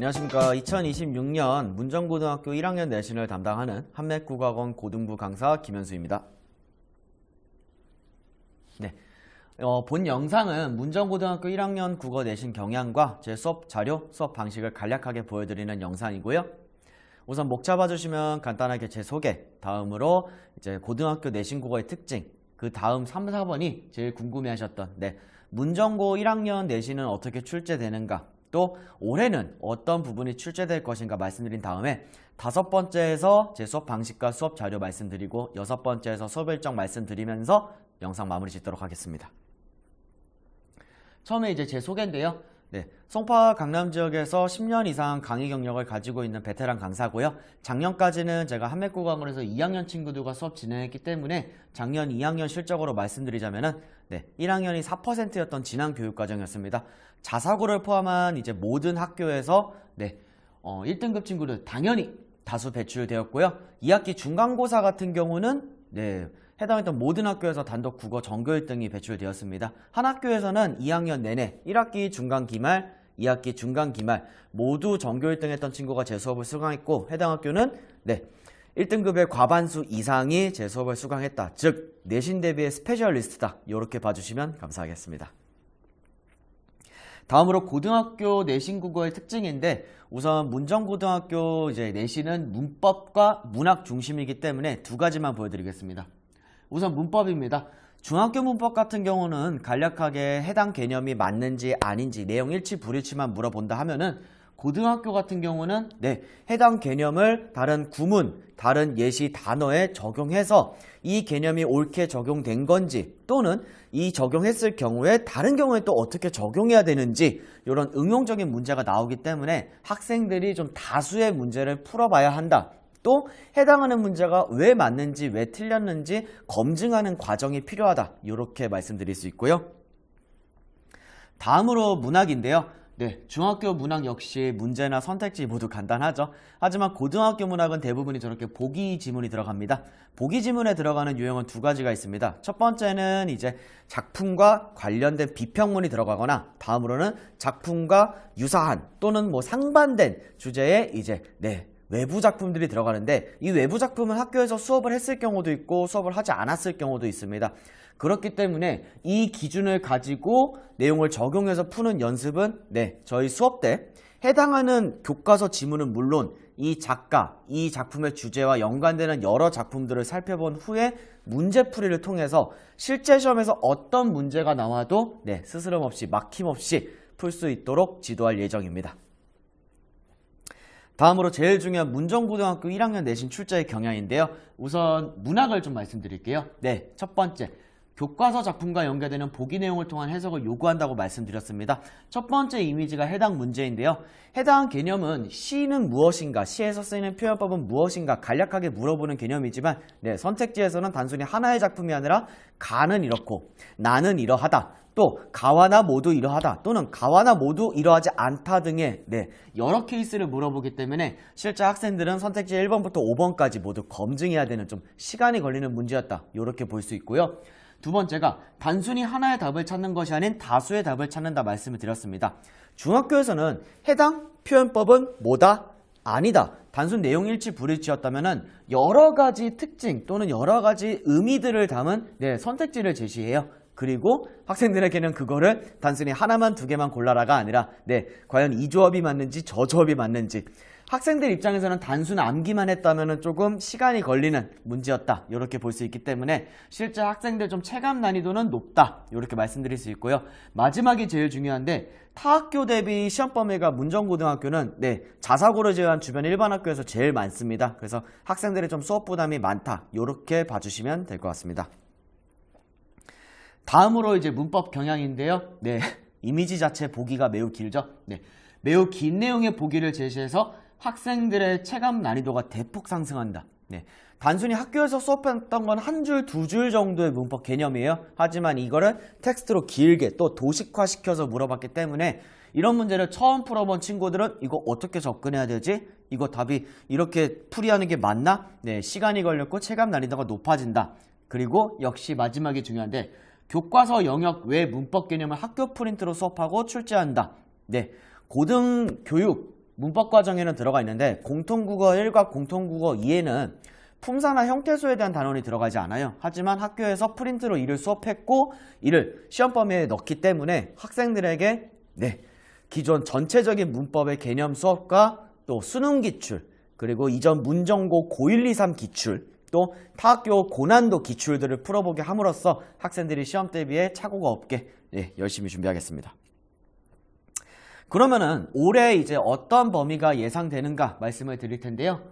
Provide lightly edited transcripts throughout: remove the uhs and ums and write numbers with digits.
안녕하십니까. 2026년 문정고등학교 1학년 내신을 담당하는 한맥국어학원 고등부 강사 김현수입니다. 네, 본 영상은 문정고등학교 1학년 국어 내신 경향과 제 수업 자료, 수업 방식을 간략하게 보여드리는 영상이고요. 우선 목 잡아주시면 간단하게 제 소개, 다음으로 이제 고등학교 내신 국어의 특징, 그 다음 3, 4번이 제일 궁금해하셨던 문정고 1학년 내신은 어떻게 출제되는가, 또 올해는 어떤 부분이 출제될 것인가 말씀드린 다음에 5번째에서 제 수업 방식과 수업 자료 말씀드리고 6번째에서 수업 일정 말씀드리면서 영상 마무리 짓도록 하겠습니다. 처음에 이제 제 소개인데요. 송파 강남 지역에서 10년 이상 강의 경력을 가지고 있는 베테랑 강사고요. 작년까지는 제가 한맥국어학원에서 2학년 친구들과 수업 진행했기 때문에 작년 2학년 실적으로 말씀드리자면은 1학년이 4%였던 진학 교육 과정이었습니다. 자사고를 포함한 이제 모든 학교에서 1등급 친구들 당연히 다수 배출되었고요. 2학기 중간고사 같은 경우는 해당했던 모든 학교에서 단독 국어 전교 1등이 배출되었습니다. 한 학교에서는 2학년 내내 1학기 중간 기말, 2학기 중간 기말 모두 전교 1등 했던 친구가 제 수업을 수강했고, 해당 학교는 1등급의 과반수 이상이 제 수업을 수강했다. 즉 내신 대비의 스페셜리스트다. 이렇게 봐주시면 감사하겠습니다. 다음으로 고등학교 내신 국어의 특징인데, 우선 문정고등학교 이제 내신은 문법과 문학 중심이기 때문에 두 가지만 보여드리겠습니다. 우선 문법입니다. 중학교 문법 같은 경우는 간략하게 해당 개념이 맞는지 아닌지 내용 일치 불일치만 물어본다 하면은, 고등학교 같은 경우는 해당 개념을 다른 구문, 다른 예시 단어에 적용해서 이 개념이 옳게 적용된 건지, 또는 이 적용했을 경우에 다른 경우에 또 어떻게 적용해야 되는지, 이런 응용적인 문제가 나오기 때문에 학생들이 좀 다수의 문제를 풀어봐야 한다. 또 해당하는 문제가 왜 맞는지 왜 틀렸는지 검증하는 과정이 필요하다. 이렇게 말씀드릴 수 있고요. 다음으로 문학인데요. 중학교 문학 역시 문제나 선택지 모두 간단하죠. 하지만 고등학교 문학은 대부분이 저렇게 보기 지문이 들어갑니다. 보기 지문에 들어가는 유형은 두 가지가 있습니다. 첫 번째는 이제 작품과 관련된 비평문이 들어가거나, 다음으로는 작품과 유사한 또는 상반된 주제의 이제 외부 작품들이 들어가는데, 이 외부 작품은 학교에서 수업을 했을 경우도 있고 수업을 하지 않았을 경우도 있습니다. 그렇기 때문에 이 기준을 가지고 내용을 적용해서 푸는 연습은 저희 수업 때 해당하는 교과서 지문은 물론 이 작가, 이 작품의 주제와 연관되는 여러 작품들을 살펴본 후에 문제풀이를 통해서 실제 시험에서 어떤 문제가 나와도 스스럼 없이 막힘없이 풀 수 있도록 지도할 예정입니다. 다음으로 제일 중요한 문정고등학교 1학년 내신 출제의 경향인데요. 우선 문학을 좀 말씀드릴게요. 첫 번째, 교과서 작품과 연계되는 보기 내용을 통한 해석을 요구한다고 말씀드렸습니다. 첫 번째 이미지가 해당 문제인데요. 해당 개념은 시는 무엇인가, 시에서 쓰이는 표현법은 무엇인가 간략하게 물어보는 개념이지만 선택지에서는 단순히 하나의 작품이 아니라 가는 이렇고 나는 이러하다, 또 가와나 모두 이러하다, 또는 가와나 모두 이러하지 않다 등의 여러 케이스를 물어보기 때문에 실제 학생들은 선택지 1번부터 5번까지 모두 검증해야 되는 좀 시간이 걸리는 문제였다. 이렇게 볼 수 있고요. 두 번째가 단순히 하나의 답을 찾는 것이 아닌 다수의 답을 찾는다 말씀을 드렸습니다. 중학교에서는 해당 표현법은 뭐다? 아니다. 단순 내용 일치 불일치였다면 여러 가지 특징 또는 여러 가지 의미들을 담은 선택지를 제시해요. 그리고 학생들에게는 그거를 단순히 하나만 두 개만 골라라가 아니라 과연 이 조합이 맞는지 저 조합이 맞는지, 학생들 입장에서는 단순 암기만 했다면 조금 시간이 걸리는 문제였다. 이렇게 볼 수 있기 때문에 실제 학생들 좀 체감 난이도는 높다. 이렇게 말씀드릴 수 있고요. 마지막이 제일 중요한데, 타학교 대비 시험 범위가 문정고등학교는 자사고를 제외한 주변 일반 학교에서 제일 많습니다. 그래서 학생들의 좀 수업 부담이 많다. 이렇게 봐주시면 될 것 같습니다. 다음으로 이제 문법 경향인데요. 이미지 자체 보기가 매우 길죠. 매우 긴 내용의 보기를 제시해서 학생들의 체감 난이도가 대폭 상승한다. 단순히 학교에서 수업했던 건 한 줄, 두 줄 정도의 문법 개념이에요. 하지만 이거를 텍스트로 길게 또 도식화시켜서 물어봤기 때문에 이런 문제를 처음 풀어본 친구들은 이거 어떻게 접근해야 되지? 이거 답이 이렇게 풀이하는 게 맞나? 시간이 걸렸고 체감 난이도가 높아진다. 그리고 역시 마지막이 중요한데, 교과서 영역 외 문법 개념을 학교 프린트로 수업하고 출제한다. 고등교육 문법 과정에는 들어가 있는데 공통국어 1과 공통국어 2에는 품사나 형태소에 대한 단원이 들어가지 않아요. 하지만 학교에서 프린트로 이를 수업했고 이를 시험 범위에 넣기 때문에 학생들에게 기존 전체적인 문법의 개념 수업과 또 수능 기출, 그리고 이전 문정고 고1, 2, 3 기출, 또 타학교 고난도 기출들을 풀어보게 함으로써 학생들이 시험 대비에 착오가 없게 열심히 준비하겠습니다. 그러면은 올해 이제 어떤 범위가 예상되는가 말씀을 드릴 텐데요.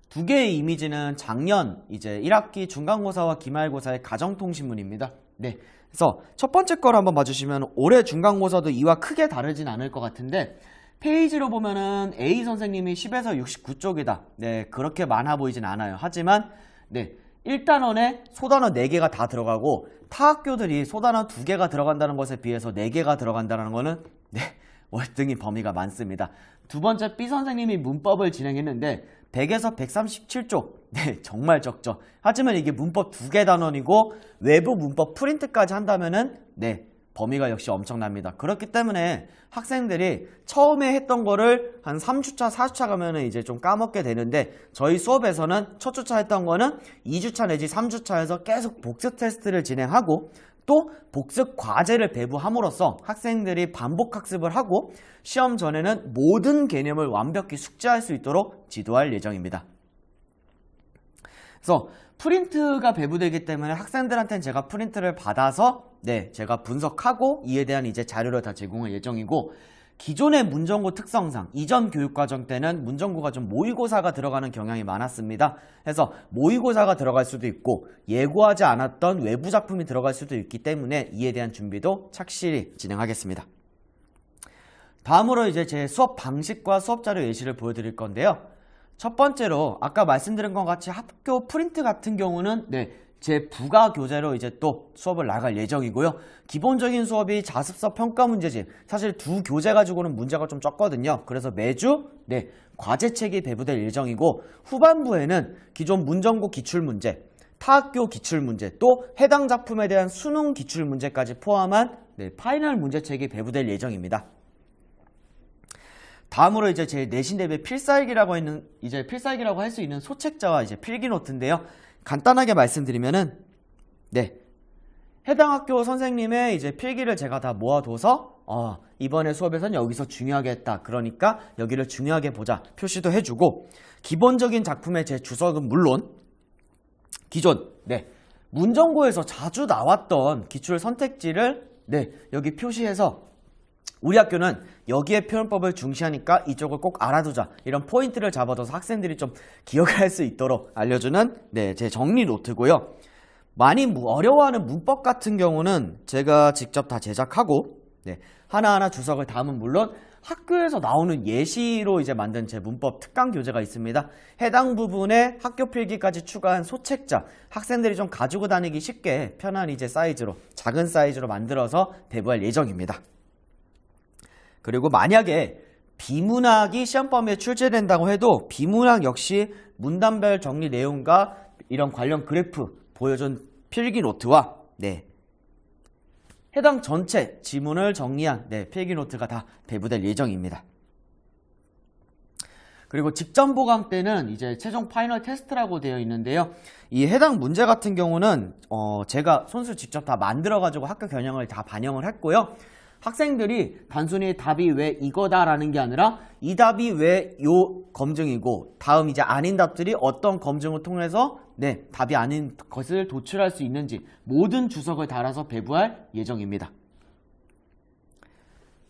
두 개의 이미지는 작년 이제 1학기 중간고사와 기말고사의 가정통신문입니다. 그래서 첫 번째 거를 한번 봐주시면 올해 중간고사도 이와 크게 다르진 않을 것 같은데 페이지로 보면은 A 선생님이 10에서 69쪽이다. 그렇게 많아 보이진 않아요. 하지만 1단원에 소단원 4개가 다 들어가고 타학교들이 소단원 2개가 들어간다는 것에 비해서 4개가 들어간다는 것은 월등히 범위가 많습니다. 두 번째 B 선생님이 문법을 진행했는데 100에서 137쪽. 정말 적죠. 하지만 이게 문법 2개 단원이고 외부 문법 프린트까지 한다면은 범위가 역시 엄청납니다. 그렇기 때문에 학생들이 처음에 했던 거를 한 3주차, 4주차 가면은 이제 좀 까먹게 되는데 저희 수업에서는 첫 주차 했던 거는 2주차 내지 3주차에서 계속 복습 테스트를 진행하고 또 복습 과제를 배부함으로써 학생들이 반복 학습을 하고 시험 전에는 모든 개념을 완벽히 숙지할 수 있도록 지도할 예정입니다. 그래서 프린트가 배부되기 때문에 학생들한테는 제가 프린트를 받아서 제가 분석하고 이에 대한 이제 자료를 다 제공할 예정이고 기존의 문정고 특성상 이전 교육과정 때는 문정고가 좀 모의고사가 들어가는 경향이 많았습니다. 그래서 모의고사가 들어갈 수도 있고 예고하지 않았던 외부 작품이 들어갈 수도 있기 때문에 이에 대한 준비도 착실히 진행하겠습니다. 다음으로 이제 제 수업 방식과 수업 자료 예시를 보여드릴 건데요. 첫 번째로 아까 말씀드린 것 같이 학교 프린트 같은 경우는 제 부가 교재로 이제 또 수업을 나갈 예정이고요. 기본적인 수업이 자습서 평가 문제집, 사실 두 교재 가지고는 문제가 좀 적거든요. 그래서 매주 과제책이 배부될 예정이고 후반부에는 기존 문정고 기출문제, 타학교 기출문제, 또 해당 작품에 대한 수능 기출문제까지 포함한 파이널 문제책이 배부될 예정입니다. 다음으로 이제 제 내신 대비 필살기라고 할 수 있는 소책자와 이제 필기 노트인데요. 간단하게 말씀드리면은 해당 학교 선생님의 이제 필기를 제가 다 모아둬서 이번에 수업에서는 여기서 중요하게 했다. 그러니까 여기를 중요하게 보자. 표시도 해주고 기본적인 작품의 제 주석은 물론 기존 문정고에서 자주 나왔던 기출 선택지를 여기 표시해서 우리 학교는 여기에 표현법을 중시하니까 이쪽을 꼭 알아두자. 이런 포인트를 잡아둬서 학생들이 좀 기억할 수 있도록 알려주는 제 정리 노트고요. 많이 어려워하는 문법 같은 경우는 제가 직접 다 제작하고 하나하나 주석을 담은 물론 학교에서 나오는 예시로 이제 만든 제 문법 특강 교재가 있습니다. 해당 부분에 학교 필기까지 추가한 소책자, 학생들이 좀 가지고 다니기 쉽게 편한 이제 사이즈로, 작은 사이즈로 만들어서 배부할 예정입니다. 그리고 만약에 비문학이 시험 범위에 출제된다고 해도 비문학 역시 문단별 정리 내용과 이런 관련 그래프 보여준 필기 노트와 해당 전체 지문을 정리한 필기 노트가 다 배부될 예정입니다. 그리고 직전 보강 때는 이제 최종 파이널 테스트라고 되어 있는데요. 이 해당 문제 같은 경우는 제가 손수 직접 다 만들어 가지고 학교 겨냥을 다 반영을 했고요. 학생들이 단순히 답이 왜 이거다라는 게 아니라 이 답이 왜 요 검증이고 다음 이제 아닌 답들이 어떤 검증을 통해서 답이 아닌 것을 도출할 수 있는지 모든 주석을 달아서 배부할 예정입니다.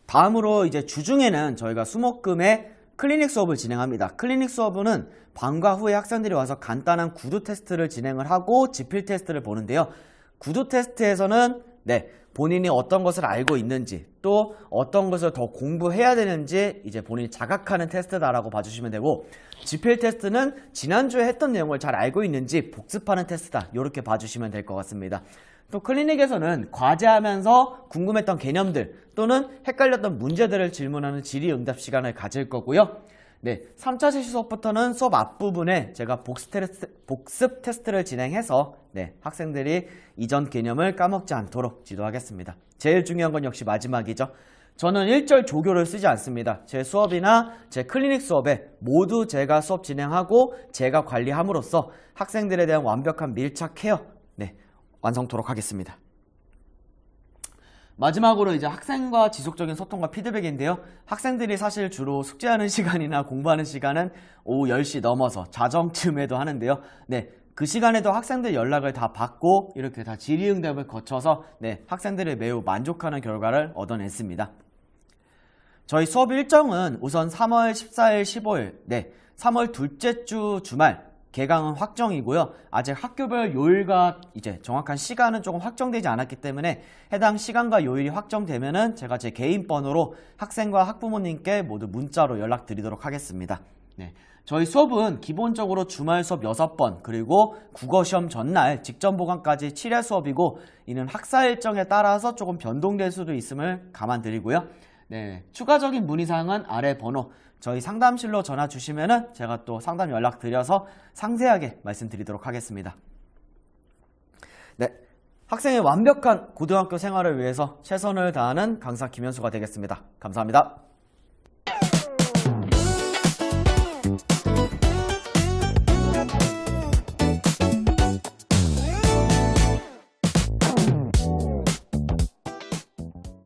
다음으로 이제 주중에는 저희가 수목금에 클리닉 수업을 진행합니다. 클리닉 수업은 방과 후에 학생들이 와서 간단한 구두 테스트를 진행을 하고 지필 테스트를 보는데요. 구두 테스트에서는 본인이 어떤 것을 알고 있는지 또 어떤 것을 더 공부해야 되는지 이제 본인이 자각하는 테스트다라고 봐주시면 되고 지필 테스트는 지난주에 했던 내용을 잘 알고 있는지 복습하는 테스트다 이렇게 봐주시면 될 것 같습니다. 또 클리닉에서는 과제하면서 궁금했던 개념들 또는 헷갈렸던 문제들을 질문하는 질의응답 시간을 가질 거고요. 3차 실시 수업부터는 수업 앞부분에 제가 복습 테스트를 진행해서 학생들이 이전 개념을 까먹지 않도록 지도하겠습니다. 제일 중요한 건 역시 마지막이죠. 저는 일절 조교를 쓰지 않습니다. 제 수업이나 제 클리닉 수업에 모두 제가 수업 진행하고 제가 관리함으로써 학생들에 대한 완벽한 밀착 케어 완성토록 하겠습니다. 마지막으로 이제 학생과 지속적인 소통과 피드백인데요. 학생들이 사실 주로 숙제하는 시간이나 공부하는 시간은 오후 10시 넘어서 자정쯤에도 하는데요. 그 시간에도 학생들 연락을 다 받고 이렇게 다 질의응답을 거쳐서 학생들이 매우 만족하는 결과를 얻어냈습니다. 저희 수업 일정은 우선 3월 14일, 15일, 3월 둘째 주 주말 개강은 확정이고요. 아직 학교별 요일과 이제 정확한 시간은 조금 확정되지 않았기 때문에 해당 시간과 요일이 확정되면은 제가 제 개인 번호로 학생과 학부모님께 모두 문자로 연락드리도록 하겠습니다. 저희 수업은 기본적으로 주말 수업 6번 그리고 국어시험 전날 직전 보강까지 7회 수업이고 이는 학사 일정에 따라서 조금 변동될 수도 있음을 감안드리고요. 추가적인 문의사항은 아래 번호 저희 상담실로 전화 주시면은 제가 또 상담 연락 드려서 상세하게 말씀드리도록 하겠습니다. 학생의 완벽한 고등학교 생활을 위해서 최선을 다하는 강사 김현수가 되겠습니다. 감사합니다.